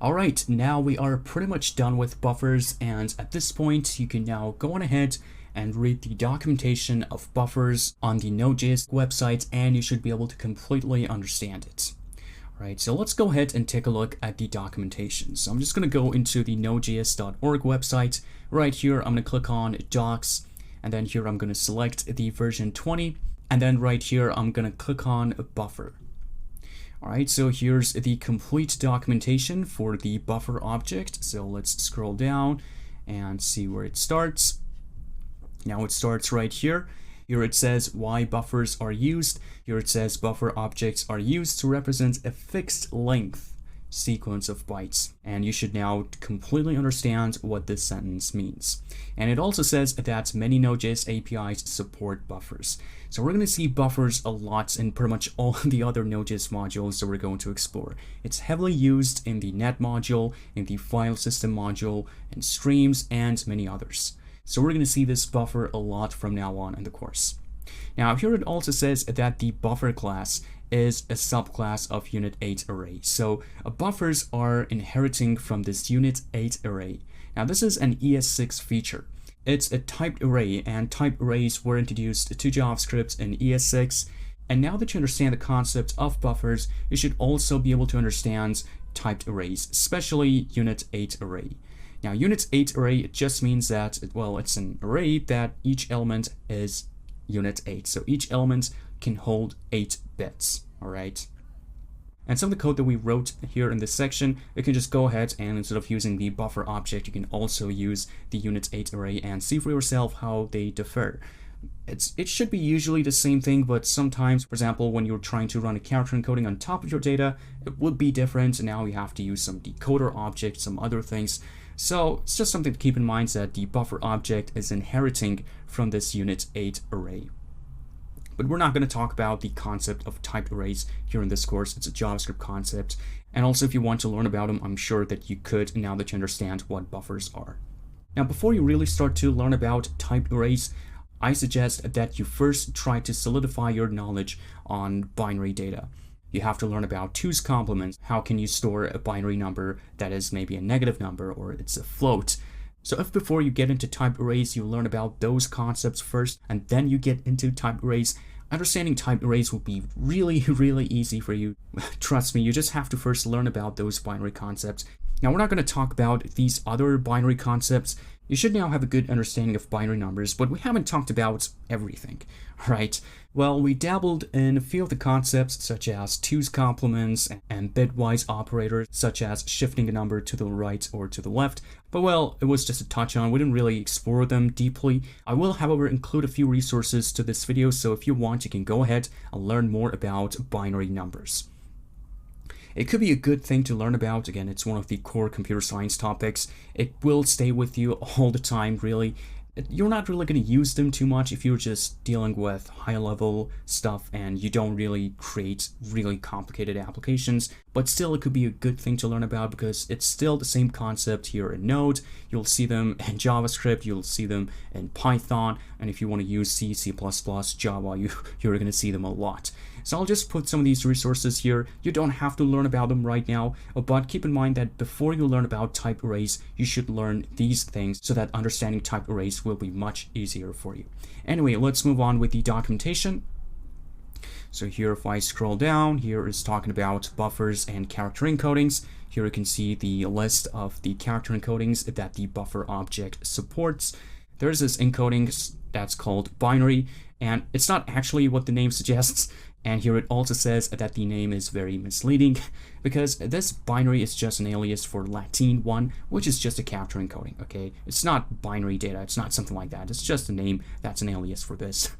Alright, now we are pretty much done with buffers, and at this point you can now go on ahead and read the documentation of buffers on the Node.js website, and you should be able to completely understand it. Alright, so let's go ahead and take a look at the documentation. So I'm just going to go into the nodejs.org website. Right here I'm going to click on docs, and then here I'm going to select the version 20, and then right here I'm going to click on buffer. Alright, so here's the complete documentation for the buffer object. So let's scroll down and see where it starts. Now it starts right here. Here it says why buffers are used. Here it says buffer objects are used to represent a fixed length sequence of bytes. And you should now completely understand what this sentence means. And it also says that many Node.js APIs support buffers. So we're going to see buffers a lot in pretty much all the other Node.js modules that we're going to explore. It's heavily used in the net module, in the file system module, in streams, and many others. So we're going to see this buffer a lot from now on in the course. Now here it also says that the buffer class is a subclass of Unit 8 array. So buffers are inheriting from this Unit 8 array. Now this is an ES6 feature. It's a typed array, and typed arrays were introduced to JavaScript in ES6. And now that you understand the concept of buffers, you should also be able to understand typed arrays, especially Unit 8 array. Now Unit 8 array, it just means that, well, it's an array that each element is Unit 8. So each element can hold 8 bits, all right? And some of the code that we wrote here in this section, you can just go ahead and instead of using the buffer object, you can also use the Unit 8 array and see for yourself how they differ. It should be usually the same thing, but sometimes, for example, when you're trying to run a character encoding on top of your data, it would be different. Now you have to use some decoder object, some other things. So it's just something to keep in mind that the buffer object is inheriting from this Unit 8 array. But we're not going to talk about the concept of typed arrays here in this course. It's a JavaScript concept. And also if you want to learn about them, I'm sure that you could now that you understand what buffers are. Now before you really start to learn about typed arrays, I suggest that you first try to solidify your knowledge on binary data. You have to learn about 2's complements. How can you store a binary number that is maybe a negative number or it's a float? So if before you get into typed arrays, you learn about those concepts first, and then you get into typed arrays, understanding typed arrays will be really, really easy for you. Trust me, you just have to first learn about those binary concepts. Now, we're not going to talk about these other binary concepts. You should now have a good understanding of binary numbers, but we haven't talked about everything, right? Well, we dabbled in a few of the concepts such as 2's complements and bitwise operators such as shifting a number to the right or to the left. But well, it was just a touch on. We didn't really explore them deeply. I will, however, include a few resources to this video, so if you want, you can go ahead and learn more about binary numbers. It could be a good thing to learn about. Again, it's one of the core computer science topics. It will stay with you all the time, really. You're not really going to use them too much if you're just dealing with high-level stuff and you don't really create really complicated applications. But still, it could be a good thing to learn about because it's still the same concept here in Node. You'll see them in JavaScript, you'll see them in Python, and if you want to use C, C++, Java, you're going to see them a lot. So I'll just put some of these resources here. You don't have to learn about them right now, but keep in mind that before you learn about typed arrays, you should learn these things so that understanding typed arrays will be much easier for you. Anyway, let's move on with the documentation. So here, if I scroll down, here is talking about buffers and character encodings. Here you can see the list of the character encodings that the buffer object supports. There's this encoding that's called binary, and it's not actually what the name suggests. And here it also says that the name is very misleading because this binary is just an alias for Latin 1, which is just a character encoding, okay? It's not binary data, it's not something like that. It's just a name that's an alias for this,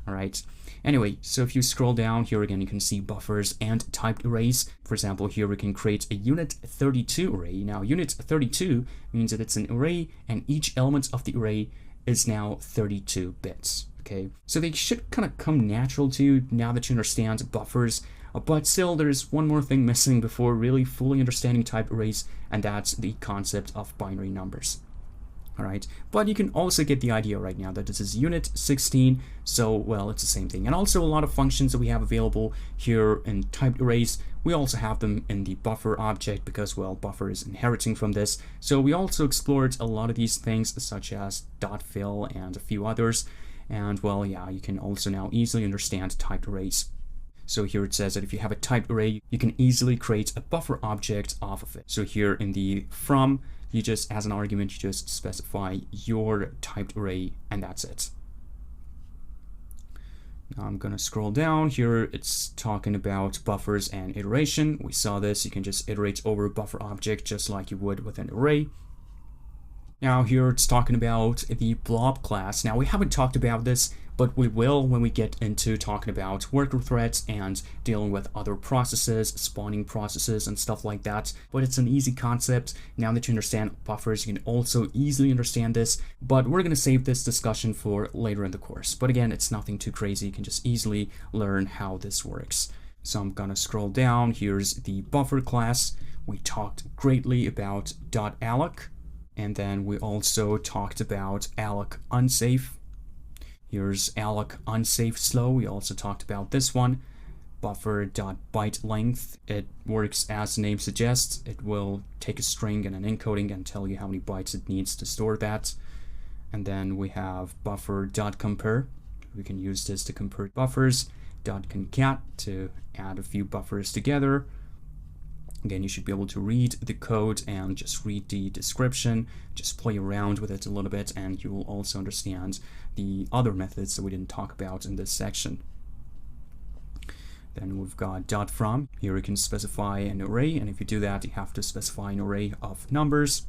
all right? Anyway, so if you scroll down here again, you can see buffers and typed arrays. For example, here we can create a Unit 32 array. Now, Unit 32 means that it's an array and each element of the array is now 32 bits. Okay, so they should kind of come natural to you now that you understand buffers, but still there's one more thing missing before really fully understanding typed arrays, and that's the concept of binary numbers. All right, but you can also get the idea right now that this is Unit 16, so well, it's the same thing. And also a lot of functions that we have available here in typed arrays, We also have them in the buffer object because, well, buffer is inheriting from this. So we also explored a lot of these things such as .fill and a few others. And well, yeah, you can also now easily understand typed arrays. So here it says that if you have a typed array, you can easily create a buffer object off of it. So here in the from, you just, as an argument, you just specify your typed array and that's it. Now I'm gonna scroll down here. It's talking about buffers and iteration. We saw this. You can just iterate over a buffer object just like you would with an array. Now here it's talking about the blob class. Now we haven't talked about this, but we will when we get into talking about worker threads and dealing with other processes, spawning processes and stuff like that. But it's an easy concept. Now that you understand buffers, you can also easily understand this, but we're going to save this discussion for later in the course. But again, it's nothing too crazy. You can just easily learn how this works. So I'm going to scroll down. Here's the buffer class. We talked greatly about .alloc. And then we also talked about alloc unsafe. Here's alloc unsafe slow. We also talked about this one. Buffer.byte length. It works as the name suggests. It will take a string and an encoding and tell you how many bytes it needs to store that. And then we have buffer.compare. We can use this to compare buffers. .concat to add a few buffers together. Again, you should be able to read the code and just read the description, just play around with it a little bit, and you will also understand the other methods that we didn't talk about in this section. Then we've got .from. Here you can specify an array, and if you do that, you have to specify an array of numbers.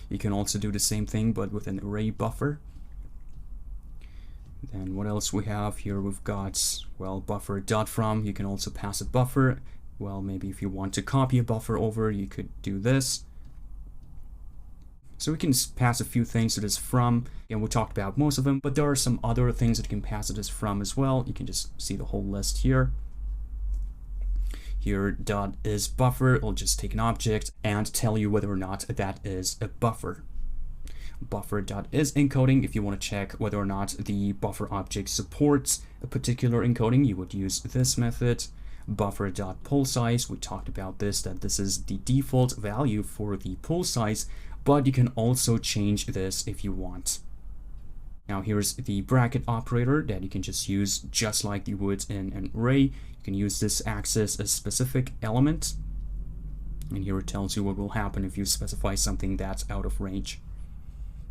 You can also do the same thing, but with an array buffer. Then what else we have here? We've got, well, buffer.from. You can also pass a buffer. Well, maybe if you want to copy a buffer over, you could do this. So we can pass a few things to this from, and we talked about most of them, but there are some other things that you can pass it as from as well. You can just see the whole list here. Here, .isBuffer will just take an object and tell you whether or not that is a buffer. Buffer.isEncoding, if you want to check whether or not the buffer object supports a particular encoding, you would use this method. Buffer.pullSize, we talked about this, that this is the default value for the pull size, but you can also change this if you want. Now here's the bracket operator that you can just use just like you would in an array. You can use this to access a specific element, and here it tells you what will happen if you specify something that's out of range.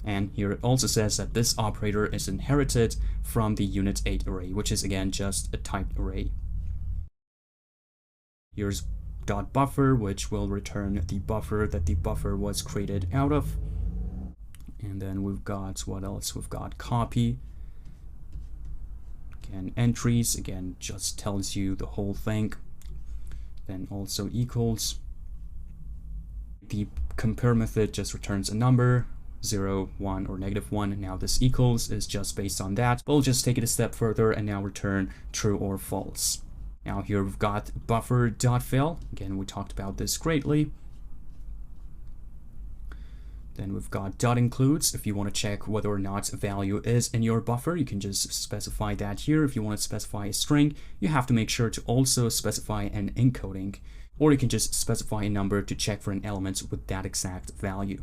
And here it also says that this operator is inherited from the unit8 array, which is again just a typed array. Here's .buffer, which will return the buffer that the buffer was created out of. And then we've got, what else? We've got copy. Again, entries, again, just tells you the whole thing. Then also equals. The compare method just returns a number, 0, 1, or -1. Now this equals is just based on that. We'll just take it a step further and now return true or false. Now here we've got buffer.fill. Again, we talked about this greatly. Then we've got .includes. If you want to check whether or not a value is in your buffer, you can just specify that here. If you want to specify a string, you have to make sure to also specify an encoding. Or you can just specify a number to check for an element with that exact value.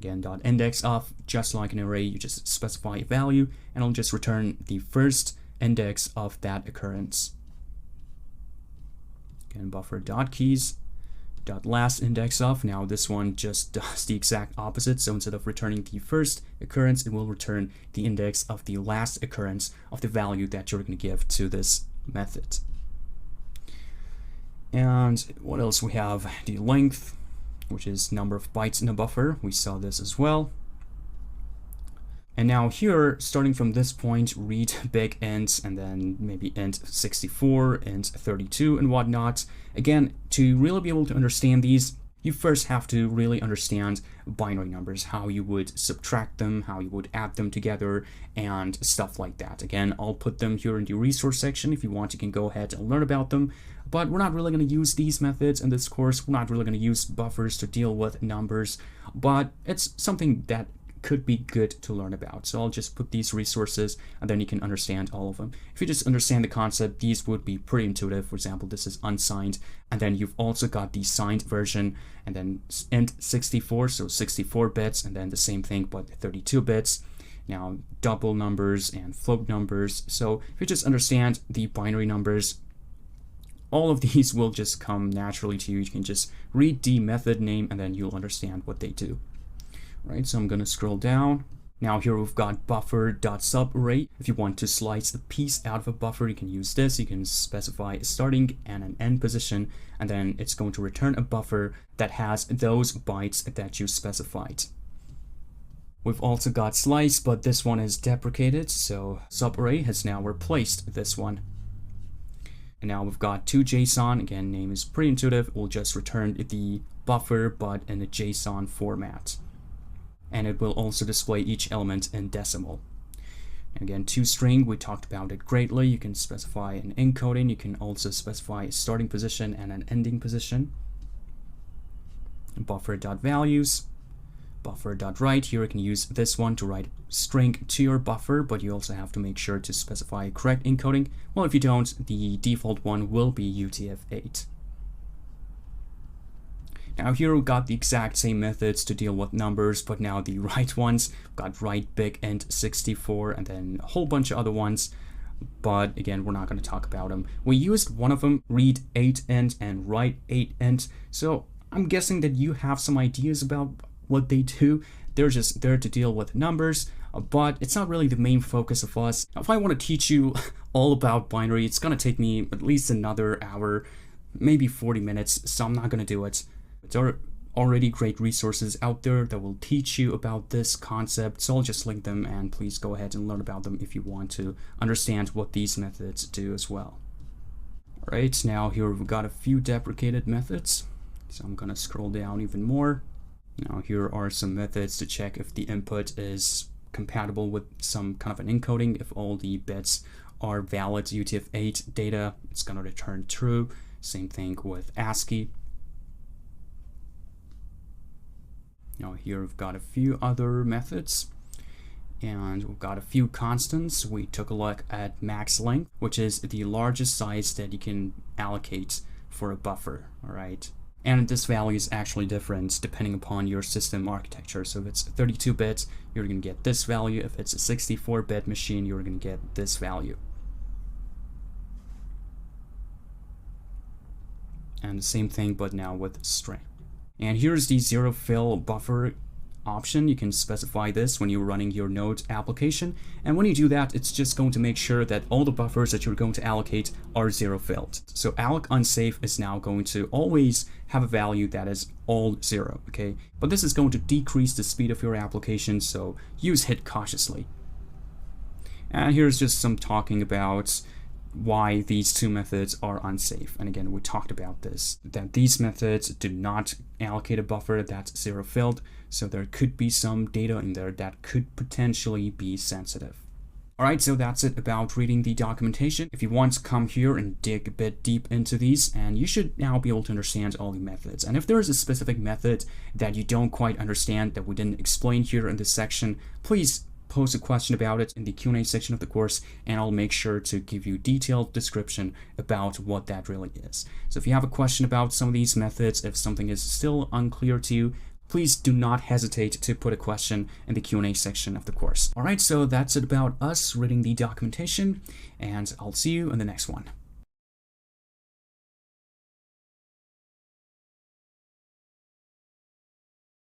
Again, .index of, just like an array, you just specify a value, and it'll just return the first index of that occurrence. Again, buffer.keys, .last index of. Now this one just does the exact opposite. So instead of returning the first occurrence, it will return the index of the last occurrence of the value that you're going to give to this method. And what else we have? The length, which is number of bytes in a buffer. We saw this as well. And now here, starting from this point, read big int and then maybe int 64, int 32 and whatnot. Again, to really be able to understand these, you first have to really understand binary numbers, how you would subtract them, how you would add them together, and stuff like that. Again, I'll put them here in the resource section. If you want, you can go ahead and learn about them. But we're not really going to use these methods in this course. We're not really going to use buffers to deal with numbers, but it's something that could be good to learn about. So I'll just put these resources and then you can understand all of them. If you just understand the concept, these would be pretty intuitive. For example, this is unsigned, and then you've also got the signed version, and then int64, so 64 bits, and then the same thing but 32 bits. Now double numbers and float numbers. So if you just understand the binary numbers, all of these will just come naturally to you. You can just read the method name and then you'll understand what they do. All right, so I'm going to scroll down. Now here we've got buffer.subArray. If you want to slice a piece out of a buffer, you can use this. You can specify a starting and an end position, and then it's going to return a buffer that has those bytes that you specified. We've also got slice, but this one is deprecated, so subArray has now replaced this one. And now we've got toJSON. Again, name is pretty intuitive. We'll just return the buffer, but in a JSON format. And it will also display each element in decimal. And again, toString, we talked about it greatly. You can specify an encoding. You can also specify a starting position and an ending position. Buffer.values. Buffer.write. Here you can use this one to write string to your buffer, but you also have to make sure to specify correct encoding. Well, if you don't, the default one will be UTF-8. Now here we've got the exact same methods to deal with numbers, but now the write ones. We've got write big int 64 and then a whole bunch of other ones. But again, we're not going to talk about them. We used one of them, read 8int and write 8int. So I'm guessing that you have some ideas about what they do. They're just there to deal with numbers, but it's not really the main focus of us. Now, if I want to teach you all about binary, it's going to take me at least another hour, maybe 40 minutes, so I'm not going to do it. There are already great resources out there that will teach you about this concept, so I'll just link them, and please go ahead and learn about them if you want to understand what these methods do as well. Alright, now here we've got a few deprecated methods, so I'm going to scroll down even more. Now here are some methods to check if the input is compatible with some kind of an encoding. If all the bits are valid UTF-8 data, it's going to return true. Same thing with ASCII. Now here we've got a few other methods, and we've got a few constants. We took a look at max length, which is the largest size that you can allocate for a buffer, all right? And this value is actually different depending upon your system architecture. So if it's 32 bits, you're going to get this value. If it's a 64-bit machine, you're going to get this value. And the same thing, but now with string. And here's the zero fill buffer option. You can specify this when you're running your Node application. And when you do that, it's just going to make sure that all the buffers that you're going to allocate are zero filled. So alloc unsafe is now going to always have a value that is all zero, okay? But this is going to decrease the speed of your application, so use HIT cautiously. And here's just some talking about why these two methods are unsafe. And again, we talked about this, that these methods do not allocate a buffer that's zero filled, so there could be some data in there that could potentially be sensitive. Alright, so that's it about reading the documentation. If you want to come here and dig a bit deep into these, and you should now be able to understand all the methods. And if there is a specific method that you don't quite understand that we didn't explain here in this section, please post a question about it in the Q&A section of the course, and I'll make sure to give you detailed description about what that really is. So if you have a question about some of these methods, if something is still unclear to you, please do not hesitate to put a question in the Q&A section of the course. All right, so that's it about us reading the documentation, and I'll see you in the next one.